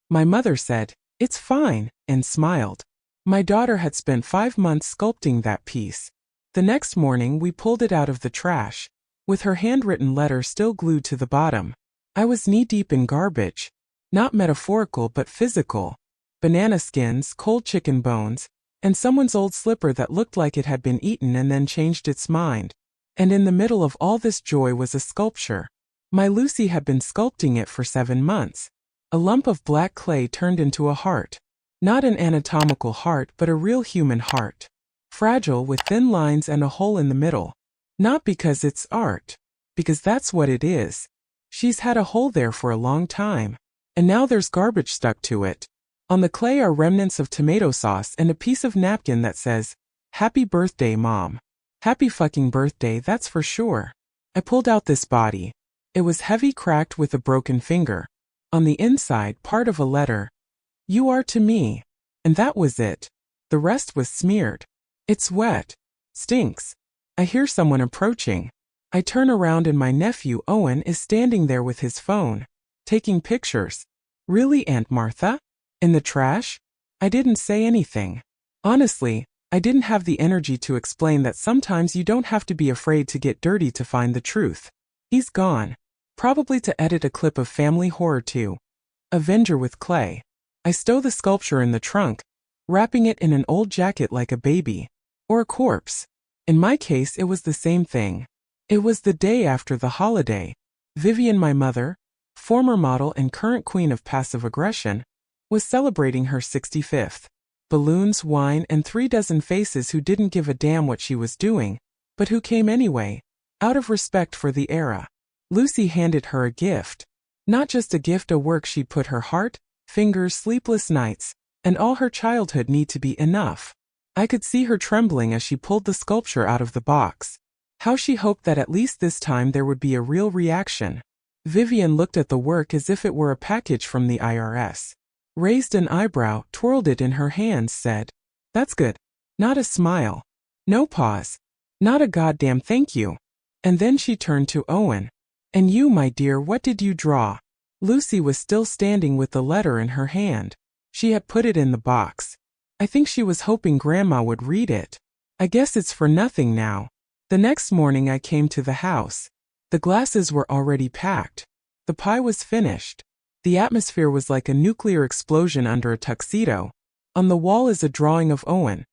My mother said, "It's fine," and smiled. My daughter had spent 5 months sculpting that piece. The next morning we pulled it out of the trash, with her handwritten letter still glued to the bottom. I was knee-deep in garbage. Not metaphorical but physical. Banana skins, cold chicken bones, and someone's old slipper that looked like it had been eaten and then changed its mind. And in the middle of all this joy was a sculpture. My Lucy had been sculpting it for 7 months. A lump of black clay turned into a heart. Not an anatomical heart but a real human heart. Fragile with thin lines and a hole in the middle. Not because it's art. Because that's what it is. She's had a hole there for a long time. And now there's garbage stuck to it. On the clay are remnants of tomato sauce and a piece of napkin that says, "Happy birthday, Mom." Happy fucking birthday, that's for sure. I pulled out this body. It was heavy, cracked with a broken finger. On the inside, part of a letter. "You are to me." And that was it. The rest was smeared. It's wet. Stinks. I hear someone approaching. I turn around and my nephew Owen is standing there with his phone, taking pictures. "Really, Aunt Martha? In the trash?" I didn't say anything. Honestly, I didn't have the energy to explain that sometimes you don't have to be afraid to get dirty to find the truth. He's gone. Probably to edit a clip of Family Horror 2. Avenger with clay. I stow the sculpture in the trunk, wrapping it in an old jacket like a baby. Or a corpse. In my case it was the same thing. It was the day after the holiday. Vivian, my mother, former model and current queen of passive aggression, was celebrating her 65th. Balloons, wine, and 3 dozen faces who didn't give a damn what she was doing, but who came anyway, out of respect for the era. Lucy handed her a gift. Not just a gift, a work she'd put her heart, fingers, sleepless nights, and all her childhood need to be enough. I could see her trembling as she pulled the sculpture out of the box. How she hoped that at least this time there would be a real reaction. Vivian looked at the work as if it were a package from the IRS. Raised an eyebrow, twirled it in her hands, said, "That's good." Not a smile. No pause. Not a goddamn thank you. And then she turned to Owen. "And you, my dear, what did you draw?" Lucy was still standing with the letter in her hand. She had put it in the box. I think she was hoping Grandma would read it. I guess it's for nothing now. The next morning I came to the house. The glasses were already packed. The pie was finished. The atmosphere was like a nuclear explosion under a tuxedo. On the wall is a drawing of Owen,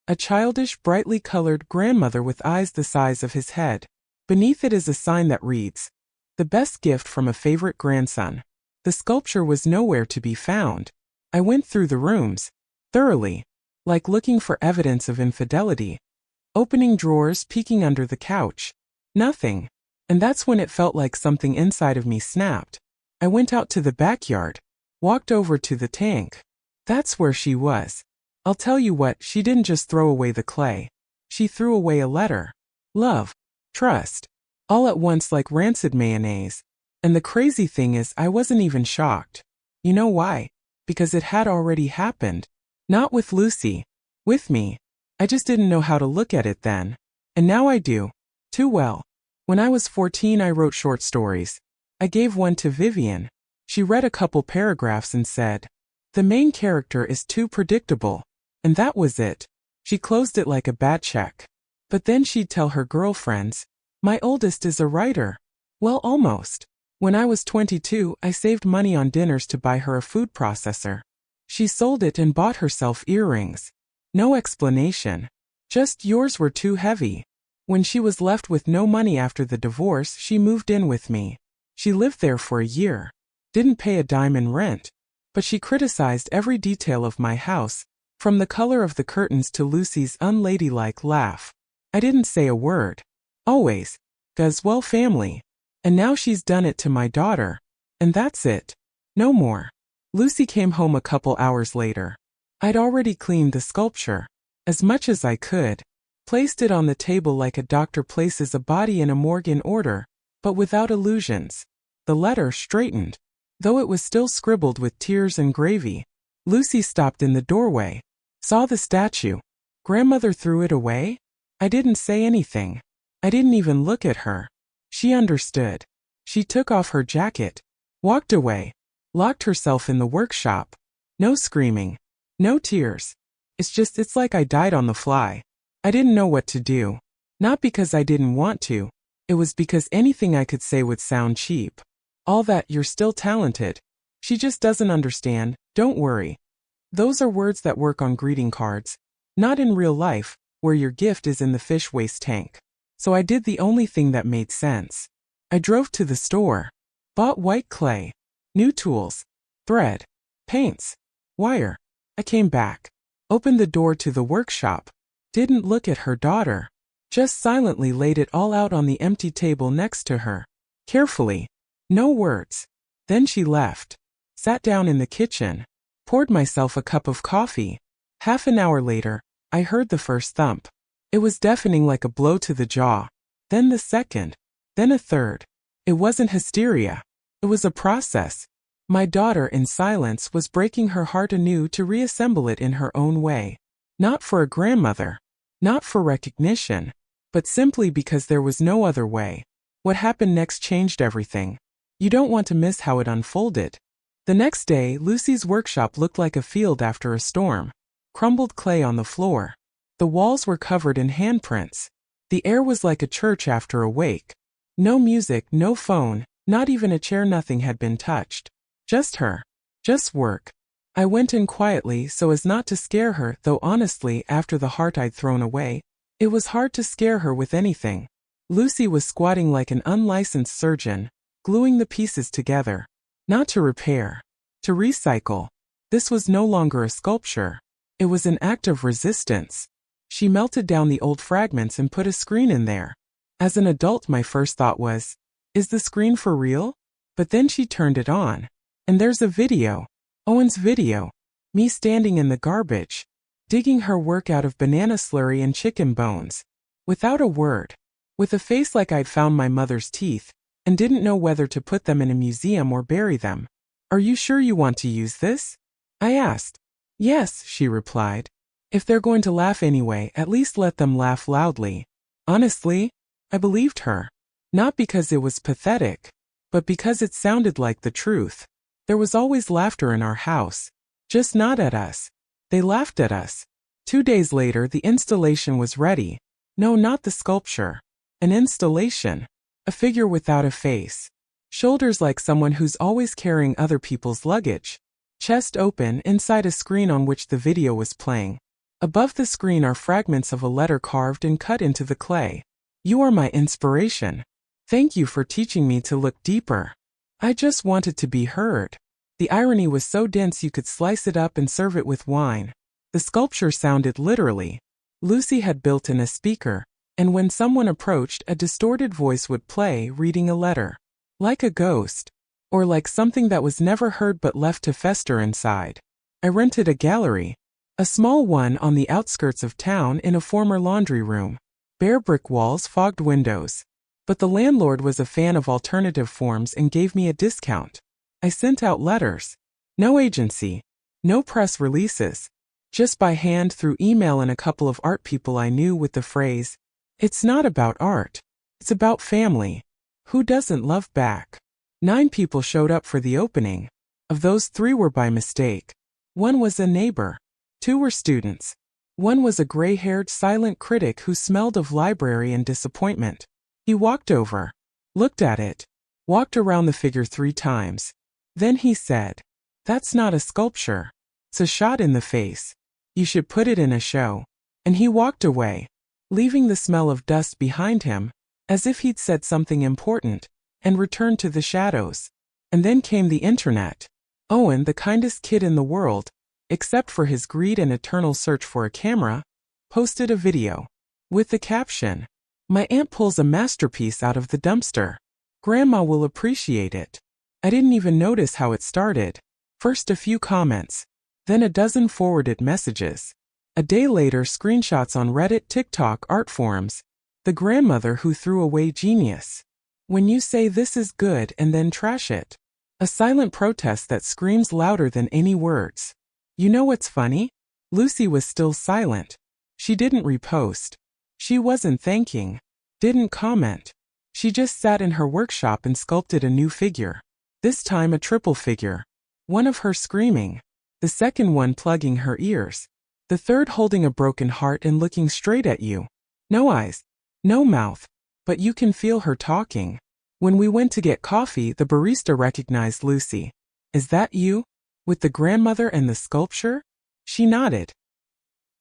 a childish, brightly colored grandmother with eyes the size of his head. Beneath it is a sign that reads, "The best gift from a favorite grandson." The sculpture was nowhere to be found. I went through the rooms, thoroughly, like looking for evidence of infidelity. Opening drawers, peeking under the couch. Nothing. And that's when it felt like something inside of me snapped. I went out to the backyard, walked over to the tank. That's where she was. I'll tell you what, she didn't just throw away the clay. She threw away a letter. Love. Trust. All at once like rancid mayonnaise. And the crazy thing is I wasn't even shocked. You know why? Because it had already happened. Not with Lucy. With me. I just didn't know how to look at it then. And now I do. Too well. When I was 14 I wrote short stories. I gave one to Vivian. She read a couple paragraphs and said, "The main character is too predictable." And that was it. She closed it like a bad check. But then she'd tell her girlfriends, "My oldest is a writer." Well, almost. When I was 22, I saved money on dinners to buy her a food processor. She sold it and bought herself earrings. No explanation. Just yours were too heavy. When she was left with no money after the divorce, she moved in with me. She lived there for a year. Didn't pay a dime in rent. But she criticized every detail of my house, from the color of the curtains to Lucy's unladylike laugh. I didn't say a word. Always. 'Cause, well, family. And now she's done it to my daughter. And that's it. No more. Lucy came home a couple hours later. I'd already cleaned the sculpture. As much as I could. Placed it on the table like a doctor places a body in a morgue in order, but without illusions. The letter straightened. Though it was still scribbled with tears and gravy. Lucy stopped in the doorway. Saw the statue. Grandmother threw it away? I didn't say anything. I didn't even look at her. She understood. She took off her jacket. Walked away. Locked herself in the workshop. No screaming. No tears. It's like I died on the fly. I didn't know what to do. Not because I didn't want to. It was because anything I could say would sound cheap. All that "you're still talented. She just doesn't understand, don't worry." Those are words that work on greeting cards. Not in real life, where your gift is in the fish waste tank. So I did the only thing that made sense. I drove to the store. Bought white clay. New tools. Thread. Paints. Wire. I came back. Opened the door to the workshop. Didn't look at her daughter. Just silently laid it all out on the empty table next to her. Carefully. No words. Then she left. Sat down in the kitchen. Poured myself a cup of coffee. Half an hour later, I heard the first thump. It was deafening, like a blow to the jaw. Then the second. Then a third. It wasn't hysteria. It was a process. My daughter, in silence, was breaking her heart anew to reassemble it in her own way. Not for a grandmother. Not for recognition. But simply because there was no other way. What happened next changed everything. You don't want to miss how it unfolded. The next day, Lucy's workshop looked like a field after a storm. Crumbled clay on the floor. The walls were covered in handprints. The air was like a church after a wake. No music, no phone, not even a chair, nothing had been touched. Just her. Just work. I went in quietly so as not to scare her, though honestly, after the heart I'd thrown away, it was hard to scare her with anything. Lucy was squatting like an unlicensed surgeon, gluing the pieces together. Not to repair. To recycle. This was no longer a sculpture. It was an act of resistance. She melted down the old fragments and put a screen in there. As an adult, my first thought was, is the screen for real? But then she turned it on. And there's a video. Owen's video. Me standing in the garbage. Digging her work out of banana slurry and chicken bones. Without a word. With a face like I'd found my mother's teeth, and didn't know whether to put them in a museum or bury them. "Are you sure you want to use this?" I asked. "Yes," she replied. "If they're going to laugh anyway, at least let them laugh loudly." Honestly, I believed her. Not because it was pathetic, but because it sounded like the truth. There was always laughter in our house. Just not at us. They laughed at us. 2 days later, the installation was ready. No, not the sculpture. An installation. A figure without a face. Shoulders like someone who's always carrying other people's luggage. Chest open, inside a screen on which the video was playing. Above the screen are fragments of a letter carved and cut into the clay. "You are my inspiration. Thank you for teaching me to look deeper." I just wanted to be heard. The irony was so dense you could slice it up and serve it with wine. The sculpture sounded literally. Lucy had built in a speaker, and when someone approached, a distorted voice would play, reading a letter. Like a ghost. Or like something that was never heard but left to fester inside. I rented a gallery. A small one on the outskirts of town in a former laundry room. Bare brick walls, fogged windows. But the landlord was a fan of alternative forms and gave me a discount. I sent out letters. No agency. No press releases. Just by hand through email and a couple of art people I knew with the phrase, "It's not about art. It's about family." Who doesn't love back? 9 people showed up for the opening. Of those, 3 were by mistake. 1 was a neighbor. 2 were students. 1 was a gray-haired silent critic who smelled of library and disappointment. He walked over. Looked at it. Walked around the figure 3 times. Then he said, "That's not a sculpture. It's a shot in the face. You should put it in a show." And he walked away, leaving the smell of dust behind him, as if he'd said something important, and returned to the shadows. And then came the internet. Owen, the kindest kid in the world, except for his greed and eternal search for a camera, posted a video. With the caption, "My aunt pulls a masterpiece out of the dumpster. Grandma will appreciate it." I didn't even notice how it started. First a few comments. Then a dozen forwarded messages. A day later, screenshots on Reddit, TikTok, art forums. The grandmother who threw away genius. When you say this is good and then trash it. A silent protest that screams louder than any words. You know what's funny? Lucy was still silent. She didn't repost. She wasn't thanking. Didn't comment. She just sat in her workshop and sculpted a new figure. This time a triple figure. One of her screaming. The second one plugging her ears. The third holding a broken heart and looking straight at you. No eyes. No mouth. But you can feel her talking. When we went to get coffee, the barista recognized Lucy. Is that you? With the grandmother and the sculpture? She nodded.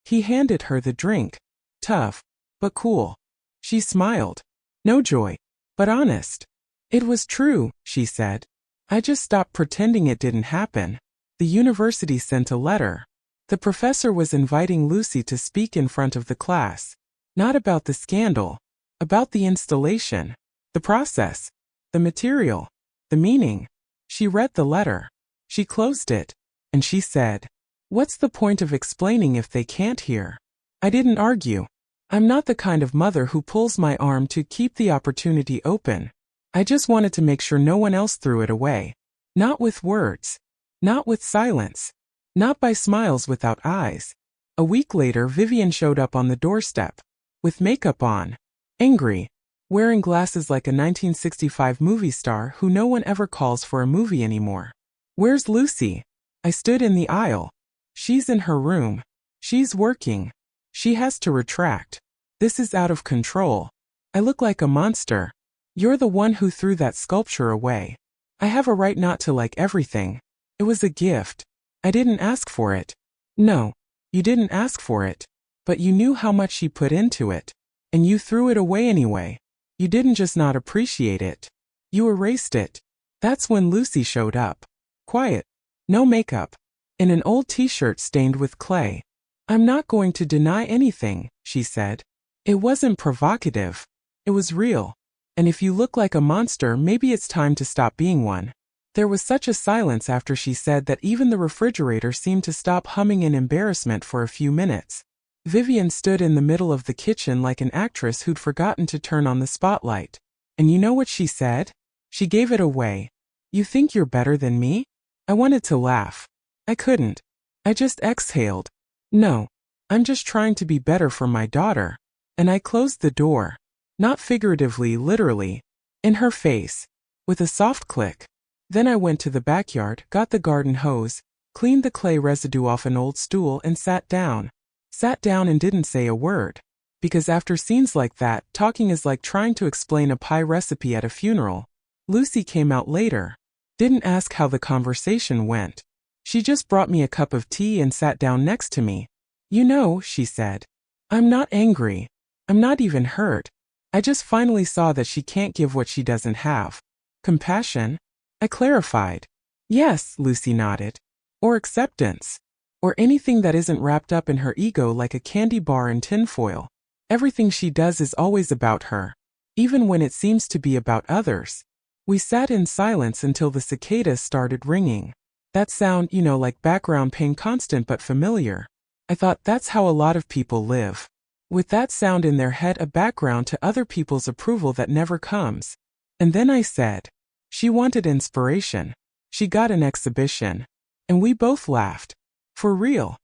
He handed her the drink. Tough, but cool. She smiled. No joy, but honest. It was true, she said. I just stopped pretending it didn't happen. The university sent a letter. The professor was inviting Lucy to speak in front of the class. Not about the scandal. About the installation. The process. The material. The meaning. She read the letter. She closed it. And she said, "What's the point of explaining if they can't hear?" I didn't argue. I'm not the kind of mother who pulls my arm to keep the opportunity open. I just wanted to make sure no one else threw it away. Not with words. Not with silence. Not by smiles without eyes. A week later, Vivian showed up on the doorstep. With makeup on. Angry. Wearing glasses like a 1965 movie star who no one ever calls for a movie anymore. Where's Lucy? I stood in the aisle. She's in her room. She's working. She has to retract. This is out of control. I look like a monster. You're the one who threw that sculpture away. I have a right not to like everything. It was a gift. I didn't ask for it. No, you didn't ask for it. But you knew how much she put into it. And you threw it away anyway. You didn't just not appreciate it. You erased it. That's when Lucy showed up. Quiet. No makeup. In an old t-shirt stained with clay. I'm not going to deny anything, she said. It wasn't provocative. It was real. And if you look like a monster, maybe it's time to stop being one. There was such a silence after she said that even the refrigerator seemed to stop humming in embarrassment for a few minutes. Vivian stood in the middle of the kitchen like an actress who'd forgotten to turn on the spotlight. And you know what she said? She gave it away. You think you're better than me? I wanted to laugh. I couldn't. I just exhaled. No. I'm just trying to be better for my daughter. And I closed the door. Not figuratively, literally. In her face. With a soft click. Then I went to the backyard, got the garden hose, cleaned the clay residue off an old stool and sat down. Sat down and didn't say a word. Because after scenes like that, talking is like trying to explain a pie recipe at a funeral. Lucy came out later. Didn't ask how the conversation went. She just brought me a cup of tea and sat down next to me. You know, she said. I'm not angry. I'm not even hurt. I just finally saw that she can't give what she doesn't have. Compassion? I clarified. Yes, Lucy nodded. Or acceptance. Or anything that isn't wrapped up in her ego like a candy bar in tinfoil. Everything she does is always about her. Even when it seems to be about others. We sat in silence until the cicadas started ringing. That sound, like background pain, constant but familiar. I thought that's how a lot of people live. With that sound in their head, a background to other people's approval that never comes. And then I said, she wanted inspiration. She got an exhibition. And we both laughed. For real.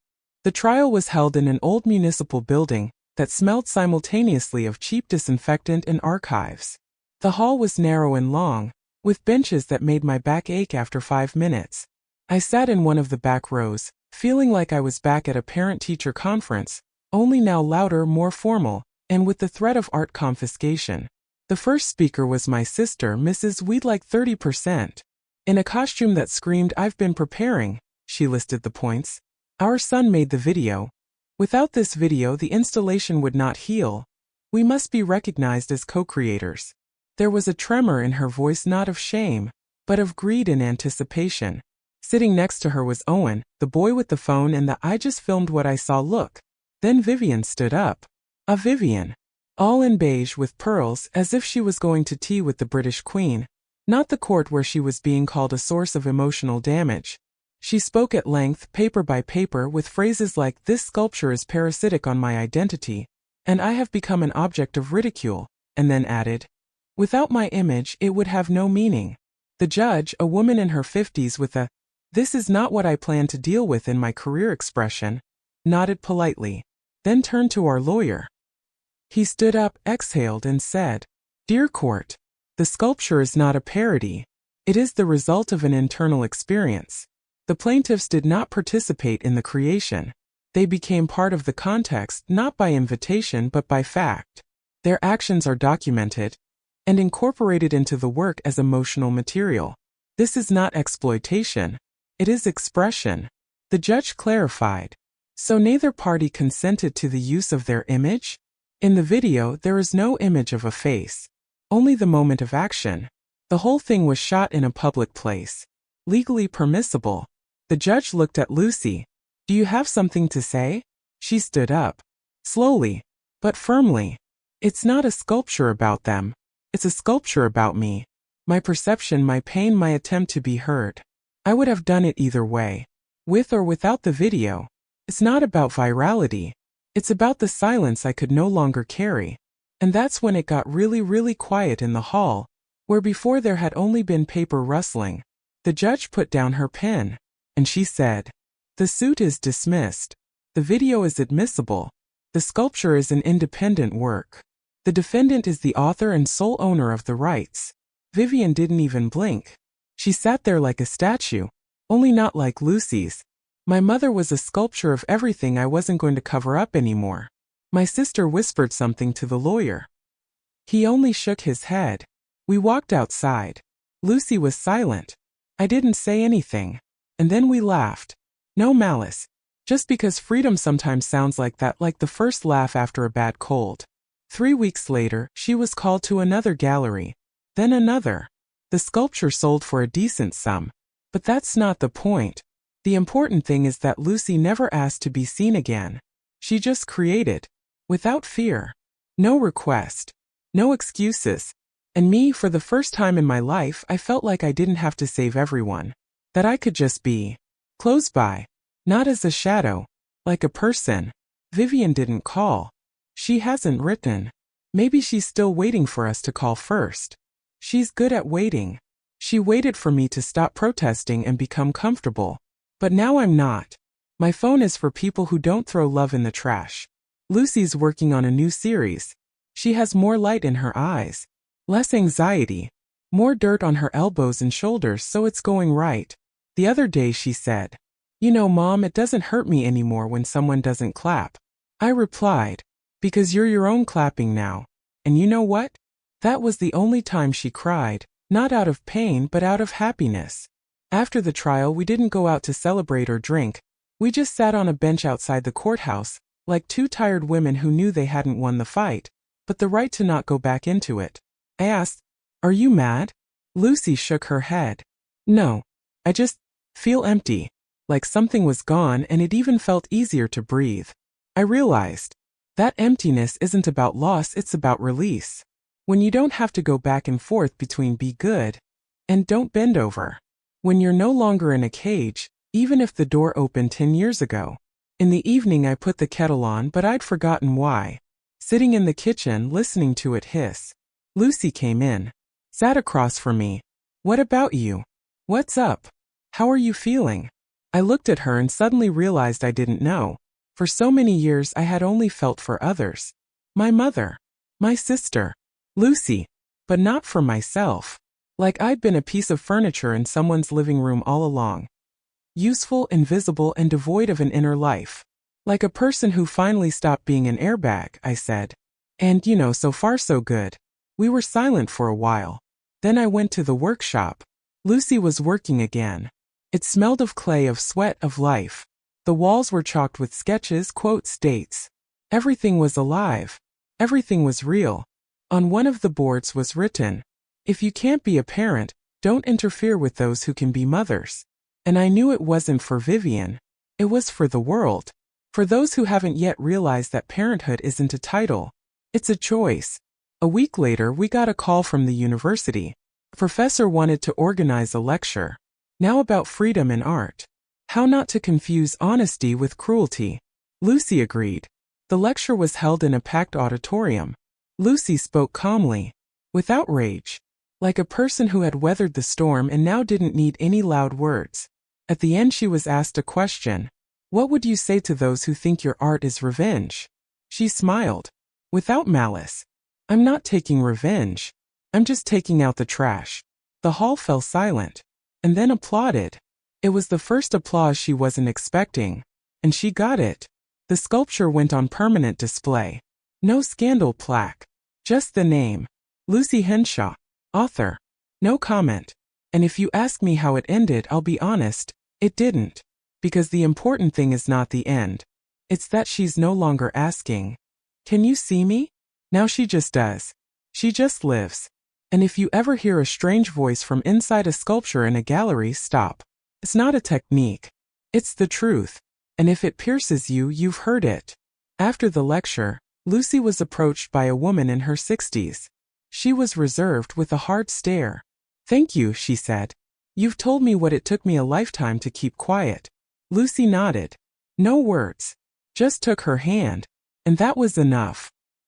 The trial was held in an old municipal building that smelled simultaneously of cheap disinfectant and archives. The hall was narrow and long, with benches that made my back ache after 5 minutes. I sat in one of the back rows, feeling like I was back at a parent-teacher conference, only now louder, more formal, and with the threat of art confiscation. The first speaker was my sister, Mrs. We'd like 30%. In a costume that screamed, "I've been preparing," she listed the points. Our son made the video. Without this video, the installation would not heal. We must be recognized as co-creators. There was a tremor in her voice, not of shame, but of greed and anticipation. Sitting next to her was Owen, the boy with the phone and the "I just filmed what I saw" look. Then Vivian stood up. A Vivian. All in beige with pearls, as if she was going to tea with the British Queen. Not the court where she was being called a source of emotional damage. She spoke at length, paper by paper, with phrases like, "This sculpture is parasitic on my identity, and I have become an object of ridicule," and then added, "Without my image, it would have no meaning." The judge, a woman in her 50s with a, "This is not what I plan to deal with in my career" expression, nodded politely, then turned to our lawyer. He stood up, exhaled, and said, "Dear court, the sculpture is not a parody. It is the result of an internal experience. The plaintiffs did not participate in the creation. They became part of the context not by invitation but by fact. Their actions are documented and incorporated into the work as emotional material. This is not exploitation. It is expression. The judge clarified. So neither party consented to the use of their image? In the video, there is no image of a face. Only the moment of action. The whole thing was shot in a public place. Legally permissible. The judge looked at Lucy. Do you have something to say? She stood up. Slowly, but firmly. It's not a sculpture about them. It's a sculpture about me. My perception, my pain, my attempt to be heard. I would have done it either way. With or without the video. It's not about virality. It's about the silence I could no longer carry. And that's when it got really quiet in the hall, where before there had only been paper rustling. The judge put down her pen, and she said, "The suit is dismissed. The video is admissible. The sculpture is an independent work. The defendant is the author and sole owner of the rights." Vivian didn't even blink. She sat there like a statue, only not like Lucy's. My mother was a sculpture of everything I wasn't going to cover up anymore. My sister whispered something to the lawyer. He only shook his head. We walked outside. Lucy was silent. I didn't say anything. And then we laughed. No malice. Just because freedom sometimes sounds like that, like the first laugh after a bad cold. 3 weeks later, she was called to another gallery. Then another. The sculpture sold for a decent sum. But that's not the point. The important thing is that Lucy never asked to be seen again. She just created. Without fear. No request. No excuses. And me, for the first time in my life, I felt like I didn't have to save everyone. That I could just be close by. Not as a shadow. Like a person. Vivian didn't call. She hasn't written. Maybe she's still waiting for us to call first. She's good at waiting. She waited for me to stop protesting and become comfortable. But now I'm not. My phone is for people who don't throw love in the trash. Lucy's working on a new series. She has more light in her eyes. Less anxiety. More dirt on her elbows and shoulders, so it's going right. The other day she said, "You know, Mom, it doesn't hurt me anymore when someone doesn't clap." I replied, "Because you're your own clapping now." And you know what? That was the only time she cried, not out of pain but out of happiness. After the trial, we didn't go out to celebrate or drink. We just sat on a bench outside the courthouse, like two tired women who knew they hadn't won the fight, but the right to not go back into it. I asked, "Are you mad?" Lucy shook her head. "No. I just feel empty. Like something was gone, and it even felt easier to breathe." I realized that emptiness isn't about loss, it's about release. When you don't have to go back and forth between be good and don't bend over. When you're no longer in a cage, even if the door opened 10 years ago. In the evening I put the kettle on, but I'd forgotten why. Sitting in the kitchen, listening to it hiss. Lucy came in. Sat across from me. "What about you? What's up? How are you feeling?" I looked at her and suddenly realized I didn't know. For so many years I had only felt for others. My mother. My sister. Lucy. But not for myself. Like I'd been a piece of furniture in someone's living room all along. Useful, invisible, and devoid of an inner life. Like a person who finally stopped being an airbag, I said. And, you know, so far so good. We were silent for a while. Then I went to the workshop. Lucy was working again. It smelled of clay, of sweat, of life. The walls were chalked with sketches, quotes, dates. Everything was alive. Everything was real. On one of the boards was written, "If you can't be a parent, don't interfere with those who can be mothers." And I knew it wasn't for Vivian. It was for the world. For those who haven't yet realized that parenthood isn't a title. It's a choice. A week later, we got a call from the university. A professor wanted to organize a lecture. Now about freedom in art. How not to confuse honesty with cruelty. Lucy agreed. The lecture was held in a packed auditorium. Lucy spoke calmly. Without rage. Like a person who had weathered the storm and now didn't need any loud words. At the end she was asked a question. "What would you say to those who think your art is revenge?" She smiled. Without malice. "I'm not taking revenge. I'm just taking out the trash." The hall fell silent. And then applauded. It was the first applause she wasn't expecting, and she got it. The sculpture went on permanent display. No scandal plaque. Just the name. Lucy Henshaw, author. No comment. And if you ask me how it ended, I'll be honest, it didn't. Because the important thing is not the end. It's that she's no longer asking, "Can you see me?" Now she just does. She just lives. And if you ever hear a strange voice from inside a sculpture in a gallery, stop. It's not a technique. It's the truth. And if it pierces you, you've heard it. After the lecture, Lucy was approached by a woman in her 60s. She was reserved with a hard stare. "Thank you," she said. "You've told me what it took me a lifetime to keep quiet." Lucy nodded. No words. Just took her hand. And that was enough.